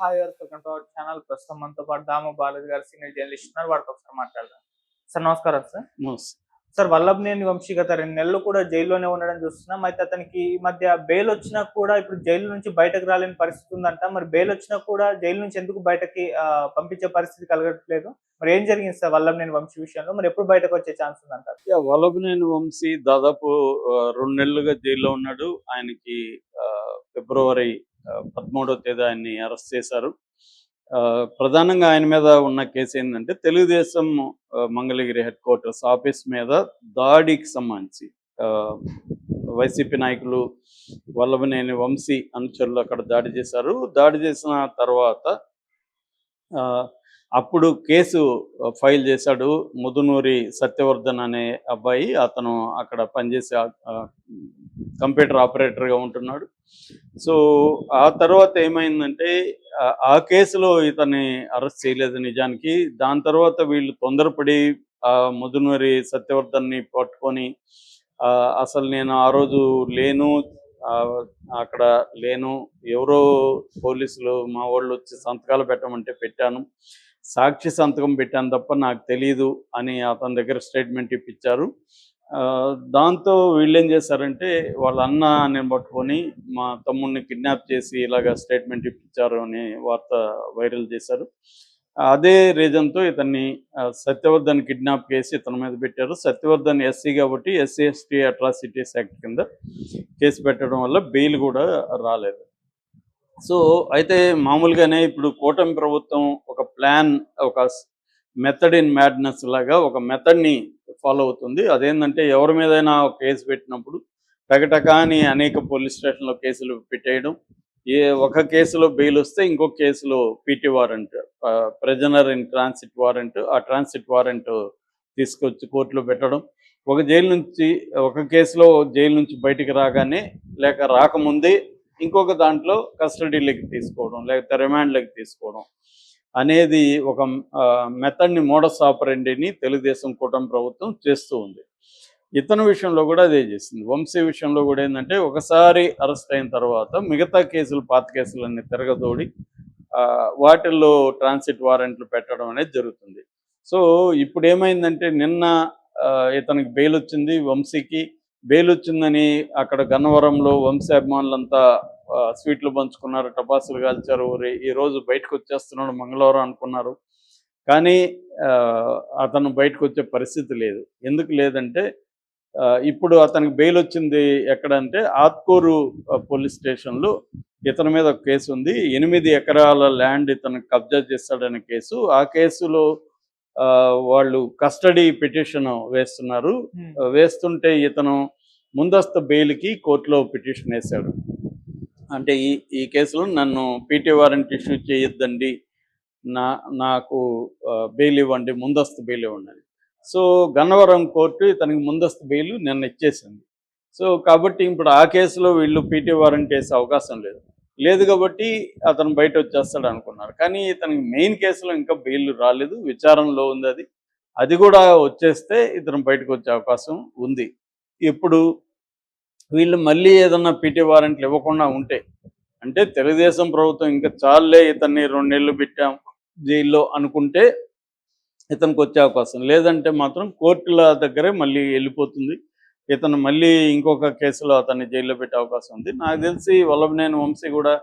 Hi welcome to our channel. ప్రస్తుతం మనతో పాటు దాము బాలాజీ గారు సీనియర్ జర్నలిస్ట్ ఉన్నారు. వారితో ఒకసారి మాట్లాడదాం. సార్ నమస్కారం సార్. మోస్ సార్ వల్లభనేని వంశీ గత 2 నెలలు కూడా జైల్లోనే ఉండడం చూస్తున్నాం. అయితే అతనికి ఈ మధ్య బెయిల్ వచ్చినా కూడా ఇప్పుడు జైలు నుంచి బయటకు రాలేని పరిస్థితి ఉందంట. మరి బెయిల్ వచ్చినా కూడా జైలు నుంచి ఎందుకు బయటకి పంపించే పరిస్థితి కలగట్లేదు? మరి ఏం జరిగింది సార్ వల్లభనేని వంశీ విషయంలో? మరి ఎప్పుడు బయటకు వచ్చే ఛాన్స్ ఉందంటారు? వల్లభనేని వంశీ దాదాపు 2 నెలలుగా జైల్లో ఉన్నాడు. ఆయనకి ఫిబ్రవరి 13వ తేదీ ఆయన్ని అరెస్ట్ చేశారు. ప్రధానంగా ఆయన మీద ఉన్న కేసు ఏంటంటే Telugu Desam Mangalagiri head quarters office మీద దాడికి సంబంధించి వైసీపీ నాయకులు వల్లభనేని వంశీ అనుచరులు అక్కడ దాడి చేశారు. దాడి చేసిన తర్వాత అప్పుడు కేసు ఫైల్ చేశాడు ముదునూరి సత్యవర్ధన్ అనే అబ్బాయి. అతను అక్కడ పనిచేసే కంప్యూటర్ ఆపరేటర్గా ఉంటున్నాడు. సో ఆ తర్వాత ఏమైందంటే ఆ కేసులో ఇతన్ని అరెస్ట్ చేయలేదు నిజానికి. దాని తర్వాత వీళ్ళు తొందరపడి ముదునూరి సత్యవర్ధన్ని పట్టుకొని అసలు నేను ఆ రోజు లేను, అక్కడ లేను, ఎవరో పోలీసులు మా వాళ్ళు వచ్చి సంతకాలు పెట్టమంటే పెట్టాను, సాక్షి సంతకం పెట్టాను తప్ప నాకు తెలీదు అని అతని దగ్గర స్టేట్మెంట్ ఇప్పించారు. దాంతో వీళ్ళు ఏం చేశారంటే వాళ్ళ అన్నని పట్టుకొని మా తమ్ముడిని కిడ్నాప్ చేసి ఇలాగ స్టేట్మెంట్ ఇప్పించారు అని వార్త వైరల్ చేశారు. అదే రీజన్తో ఇతన్ని సత్యవర్ధన్ కిడ్నాప్ చేసి ఇతని మీద పెట్టారు. సత్యవర్ధన్ ఎస్సీ కాబట్టి ఎస్సీ ఎస్టీ అట్రాసిటీస్ యాక్ట్ కింద కేసు పెట్టడం వల్ల బెయిల్ కూడా రాలేదు. సో అయితే మామూలుగానే ఇప్పుడు కూటమి ప్రభుత్వం ఒక ప్లాన్, ఒక మెథడ్ ఇన్ మ్యాడ్నెస్ లాగా ఒక మెథడ్ని ఫాలో అవుతుంది. అదేంటంటే ఎవరి మీదైనా ఒక కేసు పెట్టినప్పుడు టకటకాని అనేక పోలీస్ స్టేషన్లో కేసులు పెట్టేయడం, ఒక కేసులో బెయిల్ వస్తే ఇంకొక కేసులో PT warrant, prisoner in transit warrant, ఆ ట్రాన్సిట్ వారెంట్ తీసుకొచ్చి కోర్టులో పెట్టడం, ఒక కేసులో జైలు నుంచి బయటికి రాగానే లేక రాకముందే ఇంకొక దాంట్లో కస్టడీలోకి తీసుకోవడం లేకపోతే రిమాండ్లోకి తీసుకోవడం అనేది ఒక మెథడ్ని, మోడస్ ఆపరెండిని తెలుగుదేశం కూటమి ప్రభుత్వం చేస్తూ ఉంది. ఇతని విషయంలో కూడా అదే చేసింది. వంశీ విషయంలో కూడా ఏంటంటే ఒకసారి అరెస్ట్ అయిన తర్వాత మిగతా కేసులు, పాత కేసులన్నీ తిరగదోడి వాటిల్లో ట్రాన్సిట్ వారెంట్లు పెట్టడం అనేది జరుగుతుంది. సో ఇప్పుడు ఏమైందంటే నిన్న ఇతనికి బెయిల్ వచ్చింది. వంశీకి బెయిల్ వచ్చిందని అక్కడ గన్నవరంలో వంశీ అభిమానులంతా స్వీట్లు పంచుకున్నారు, టపాసులు కాల్చారు. ఈరోజు బయటకు వచ్చేస్తున్నాడు మంగళవారం అనుకున్నారు. కానీ అతను బయటకు వచ్చే పరిస్థితి లేదు. ఎందుకు లేదంటే ఇప్పుడు అతనికి బెయిల్ వచ్చింది ఎక్కడంటే ఆత్కూరు పోలీస్ స్టేషన్లో ఇతని మీద ఒక కేసు ఉంది. 8 ఎకరాల ల్యాండ్ ఇతను కబ్జా చేస్తాడనే కేసు. ఆ కేసులో వాళ్ళు కస్టడీ పిటిషన్ వేస్తున్నారు. వేస్తుంటే ఇతను ముందస్తు బెయిల్కి కోర్టులో పిటిషన్ వేశాడు. అంటే ఈ కేసులో నన్ను పీటీ వారెంట్ ఇష్యూ చేయొద్దండి, నాకు బెయిల్ ఇవ్వండి, ముందస్తు బెయిల్ ఇవ్వండి. సో గన్నవరం కోర్టు ఇతనికి ముందస్తు బెయిల్ నిన్న ఇచ్చేసింది. సో కాబట్టి ఇప్పుడు ఆ కేసులో వీళ్ళు పీటీ వారెంట్ వేసే అవకాశం లేదు కాబట్టి అతను బయట వచ్చేస్తాడు అనుకున్నారు. కానీ ఇతనికి మెయిన్ కేసులో ఇంకా బెయిల్ రాలేదు, విచారణలో ఉంది. అది కూడా వచ్చేస్తే ఇతను బయటకు వచ్చే అవకాశం ఉంది. ఇప్పుడు వీళ్ళు మళ్ళీ ఏదన్నా పీటీ వారెంట్లు ఇవ్వకుండా ఉంటే, అంటే తెలుగుదేశం ప్రభుత్వం ఇంకా చాలే ఇతన్ని 2 నెలలు పెట్టాం జైల్లో అనుకుంటే ఇతనికి వచ్చే అవకాశం లేదంటే మాత్రం కోర్టుల దగ్గరే మళ్ళీ వెళ్ళిపోతుంది. ఇతను మళ్ళీ ఇంకొక కేసులో అతన్ని జైల్లో పెట్టే అవకాశం ఉంది. నాకు తెలిసి వల్లభనేని వంశీ కూడా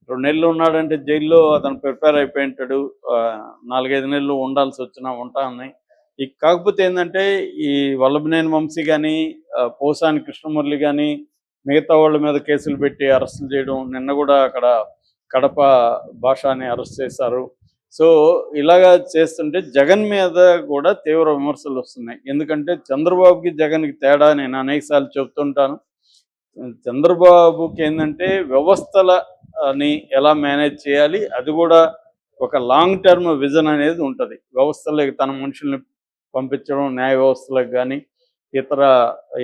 2 నెలలు ఉన్నాడంటే జైల్లో అతను ప్రిపేర్ అయిపోయి ఉంటాడు. 4-5 నెలలు ఉండాల్సి వచ్చినా ఉంటానని. కాకపోతే ఏంటంటే ఈ వల్లభనేని వంశీ కానీ, పోసాని కృష్ణమురళి కానీ మిగతా వాళ్ళ మీద కేసులు పెట్టి అరెస్టులు చేయడం, నిన్న కూడా అక్కడ కడప భాషని అరెస్ట్ చేశారు. సో ఇలాగా చేస్తుంటే జగన్ మీద కూడా తీవ్ర విమర్శలు వస్తున్నాయి. ఎందుకంటే చంద్రబాబుకి జగన్కి తేడా నేను అనేకసార్లు చెప్తుంటాను. చంద్రబాబుకి ఏంటంటే వ్యవస్థలని ఎలా మేనేజ్ చేయాలి, అది కూడా ఒక లాంగ్ టర్మ్ విజన్ అనేది ఉంటుంది. వ్యవస్థలకు తన మనుషుల్ని పంపించడం, న్యాయ వ్యవస్థలకు కానీ ఇతర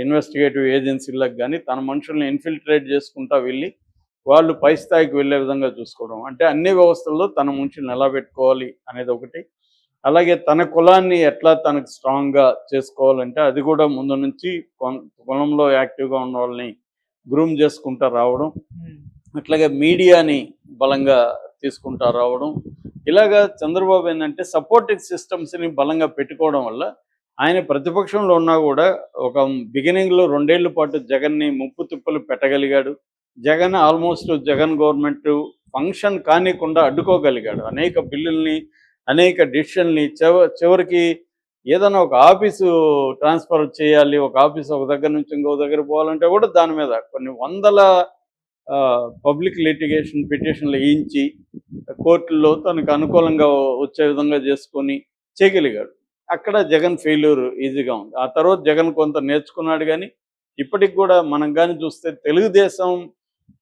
ఇన్వెస్టిగేటివ్ ఏజెన్సీలకు కానీ తన మనుషుల్ని ఇన్ఫిల్ట్రేట్ చేసుకుంటా వెళ్ళి వాళ్ళు పై స్థాయికి వెళ్ళే విధంగా చూసుకోవడం. అంటే అన్ని వ్యవస్థల్లో తన మనుషుల్ని ఎలా పెట్టుకోవాలి అనేది ఒకటి. అలాగే తన కులాన్ని ఎట్లా తనకు స్ట్రాంగ్గా చేసుకోవాలంటే అది కూడా ముందు నుంచి కులంలో యాక్టివ్గా ఉన్న వాళ్ళని గ్రూమ్ చేసుకుంటూ రావడం. అట్లాగే మీడియాని బలంగా తీసుకుంటా రావడం, ఇలాగా చంద్రబాబు ఏంటంటే సపోర్టింగ్ సిస్టమ్స్ని బలంగా పెట్టుకోవడం వల్ల ఆయన ప్రతిపక్షంలో ఉన్నా కూడా ఒక బిగినింగ్లో 2 ఏళ్ల పాటు జగన్ని ముప్పు తిప్పలు పెట్టగలిగాడు. Jagan almost Jagan government function కానికుండా అడ్డుకోగలిగాడు. అనేక బిల్లుల్ని, అనేక డిసిషన్ని చివరికి ఏదైనా ఒక ఆఫీసు ట్రాన్స్ఫర్ చేయాలి, ఒక ఆఫీసు ఒక దగ్గర నుంచి ఇంకో దగ్గర పోవాలంటే కూడా దాని మీద కొన్ని వందల పబ్లిక్ లిటిగేషన్ పిటిషన్లు వేయించి కోర్టుల్లో తనకు అనుకూలంగా వచ్చే విధంగా చేసుకొని చేయగలిగాడు. అక్కడ జగన్ ఫెయిల్యూర్ ఈజీగా ఉంది. ఆ తర్వాత జగన్ కొంత నేర్చుకున్నాడు. కానీ ఇప్పటికి కూడా మనం కానీ చూస్తే తెలుగుదేశం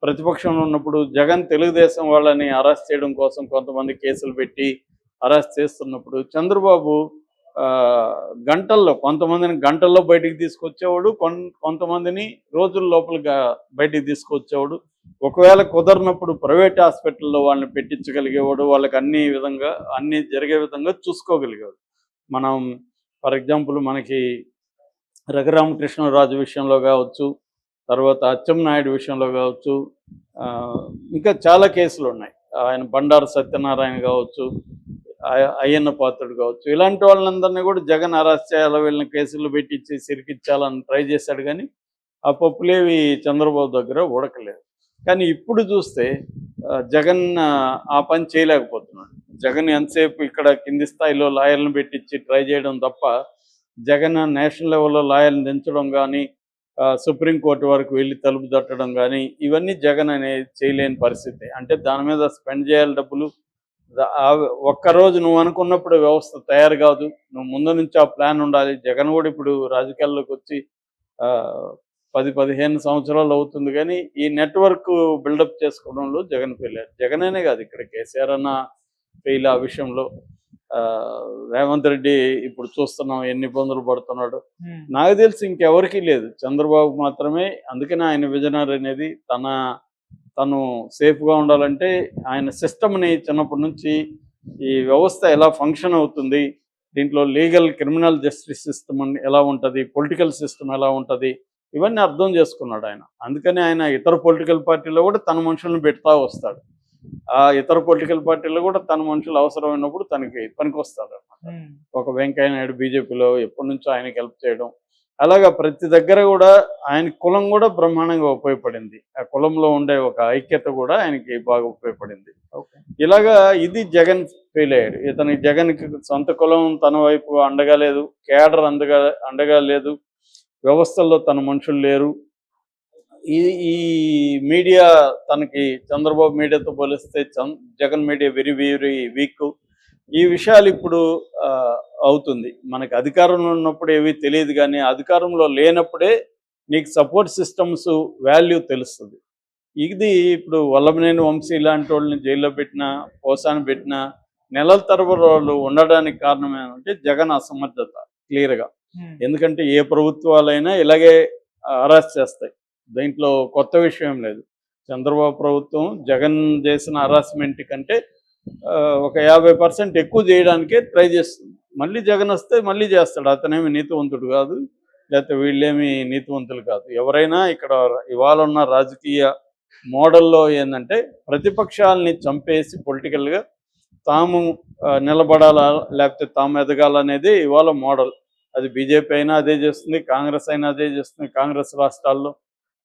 ప్రతిపక్షంలో ఉన్నప్పుడు జగన్ తెలుగుదేశం వాళ్ళని అరెస్ట్ చేయడం కోసం కొంతమంది కేసులు పెట్టి అరెస్ట్ చేస్తున్నప్పుడు చంద్రబాబు కొంతమందిని గంటల్లో బయటికి తీసుకొచ్చేవాడు, కొంతమందిని రోజుల లోపల బయటికి తీసుకొచ్చేవాడు. ఒకవేళ కుదరినప్పుడు ప్రైవేట్ హాస్పిటల్లో వాళ్ళని పెట్టించగలిగేవాడు, వాళ్ళకి అన్ని జరిగే విధంగా చూసుకోగలిగేవాడు. మనం ఫర్ ఎగ్జాంపుల్ మనకి రఘురామకృష్ణరాజు విషయంలో కావచ్చు, తర్వాత అచ్చెన్నాయుడు విషయంలో కావచ్చు, ఇంకా చాలా కేసులు ఉన్నాయి. ఆయన బండారు సత్యనారాయణ కావచ్చు, అయ్యన్న పాత్రుడు కావచ్చు, ఇలాంటి వాళ్ళందరినీ కూడా జగన్ అరెస్ట్ చేయాలి, వీళ్ళని కేసులు పెట్టించి సిరికిచ్చాలని ట్రై చేశాడు. కానీ ఆ పప్పులేవి చంద్రబాబు దగ్గర ఉడకలేదు. కానీ ఇప్పుడు చూస్తే జగన్ ఆ పని చేయలేకపోతున్నాడు. జగన్ ఎంతసేపు ఇక్కడ కింది స్థాయిలో లాయర్లను పెట్టించి ట్రై చేయడం తప్ప జగన్ నేషనల్ లెవెల్లో లాయర్లను దించడం కానీ, సుప్రీంకోర్టు వరకు వెళ్ళి తలుపు తట్టడం కానీ, ఇవన్నీ జగన్ అనేది చేయలేని పరిస్థితి. అంటే దాని మీద స్పెండ్ చేయాలి డబ్బులు. ఒక్కరోజు నువ్వు అనుకున్నప్పుడు వ్యవస్థ తయారు కాదు, నువ్వు ముందు నుంచి ఆ ప్లాన్ ఉండాలి. జగన్ కూడా ఇప్పుడు రాజకీయాల్లోకి వచ్చి 10-15 సంవత్సరాలు అవుతుంది. కానీ ఈ నెట్వర్క్ బిల్డప్ చేసుకోవడంలో జగన్ ఫెయిల్ అయ్యారు. జగన్ అనే కాదు, ఇక్కడ కేసీఆర్ అన్న ఫెయిల్ ఆ విషయంలో. రేవంత్ రెడ్డి ఇప్పుడు చూస్తున్నాం ఎన్ని ఇబ్బందులు పడుతున్నాడు. నాకు తెలిసి ఇంకెవరికీ లేదు, చంద్రబాబు మాత్రమే. అందుకనే ఆయన విజనరీ అనేది తను సేఫ్గా ఉండాలంటే ఆయన సిస్టమ్ని చిన్నప్పటి నుంచి ఈ వ్యవస్థ ఎలా ఫంక్షన్ అవుతుంది, దీంట్లో లీగల్ క్రిమినల్ జస్టిస్ సిస్టమ్ ఎలా ఉంటుంది, పొలిటికల్ సిస్టమ్ ఎలా ఉంటుంది, ఇవన్నీ అర్థం చేసుకున్నాడు ఆయన. అందుకని ఆయన ఇతర పొలిటికల్ పార్టీలో కూడా తన మనుషులను పెడతా వస్తాడు. ఆ ఇతర పొలిటికల్ పార్టీలో కూడా తన మనుషులు అవసరమైనప్పుడు తనకి పనికొస్తాడు అన్నమాట. ఒక వెంకయ్య నాయుడు బీజేపీలో ఎప్పటి నుంచో ఆయనకి హెల్ప్ చేయడం, అలాగా ప్రతి దగ్గర కూడా ఆయన కులం కూడా బ్రహ్మాండంగా ఉపయోగపడింది. ఆ కులంలో ఉండే ఒక ఐక్యత కూడా ఆయనకి బాగా ఉపయోగపడింది. ఇలాగా ఇది జగన్ ఫెయిల్ అయ్యాడు. జగన్కి సొంత కులం తన వైపు అండగా లేదు, కేడర్ అండగా లేదు, వ్యవస్థల్లో తన మనుషులు లేరు. ఈ మీడియా తనకి చంద్రబాబు మీడియాతో పోలిస్తే Jagan media very very weak. ఈ విషయాలు ఇప్పుడు అవుతుంది. మనకి అధికారంలో ఉన్నప్పుడు ఏవి తెలియదు, కానీ అధికారంలో లేనప్పుడే నీకు సపోర్ట్ సిస్టమ్స్ వాల్యూ తెలుస్తుంది. ఇది ఇప్పుడు వల్లభనేని వంశీ ఇలాంటి వాళ్ళని జైల్లో పెట్టినా, పోసాని పెట్టినా నెలల తరబడి వాళ్ళు ఉండడానికి కారణం ఏంటంటే జగన్ అసమర్థత క్లియర్గా. ఎందుకంటే ఏ ప్రభుత్వాలైనా ఇలాగే అరెస్ట్ చేస్తాయి, దీంట్లో కొత్త విషయం లేదు. చంద్రబాబు ప్రభుత్వం జగన్ చేసిన హరాస్మెంట్ కంటే ఒక 50% ఎక్కువ చేయడానికే ట్రై చేస్తుంది. మళ్ళీ జగన్ వస్తే మళ్ళీ చేస్తాడు. అతనేమి నీతివంతుడు కాదు, లేకపోతే వీళ్ళేమి నీతివంతులు కాదు. ఎవరైనా ఇక్కడ ఇవాళ ఉన్న రాజకీయ మోడల్లో ఏంటంటే ప్రతిపక్షాలని చంపేసి పొలిటికల్గా తాము నిలబడాలా, లేకపోతే తాము ఎదగాలనేది ఇవాళ మోడల్. అది బీజేపీ అయినా అదే చేస్తుంది, కాంగ్రెస్ అయినా అదే చేస్తుంది. కాంగ్రెస్ రాష్ట్రాల్లో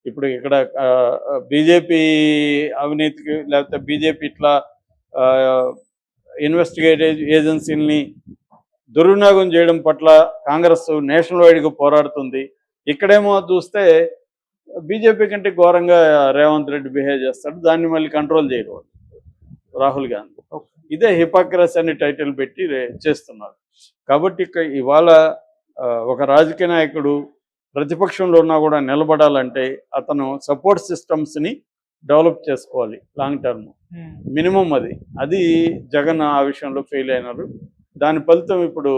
ఇప్పుడు ఇక్కడ బీజేపీ అవినీతికి, లేకపోతే బీజేపీ ఇట్లా ఇన్వెస్టిగేటివ్ ఏజెన్సీలని దుర్వినియోగం చేయడం పట్ల కాంగ్రెస్ నేషనల్ వైడ్గా పోరాడుతుంది. ఇక్కడేమో చూస్తే బీజేపీ కంటే ఘోరంగా రేవంత్ రెడ్డి బిహేవ్ చేస్తాడు. దాన్ని మళ్ళీ కంట్రోల్ చేయరు రాహుల్ గాంధీ. ఇదే హిపోక్రసీ అని టైటిల్ పెట్టి చేస్తున్నారు. కాబట్టి ఇవాళ ఒక రాజకీయ నాయకుడు ప్రతిపక్షంలో ఉన్నా కూడా నిలబడాలంటే అతను సపోర్ట్ సిస్టమ్స్ని డెవలప్ చేసుకోవాలి లాంగ్ టర్మ్. మినిమం అది జగన్ ఆ విషయంలో ఫెయిల్ అయినారు. దాని ఫలితం ఇప్పుడు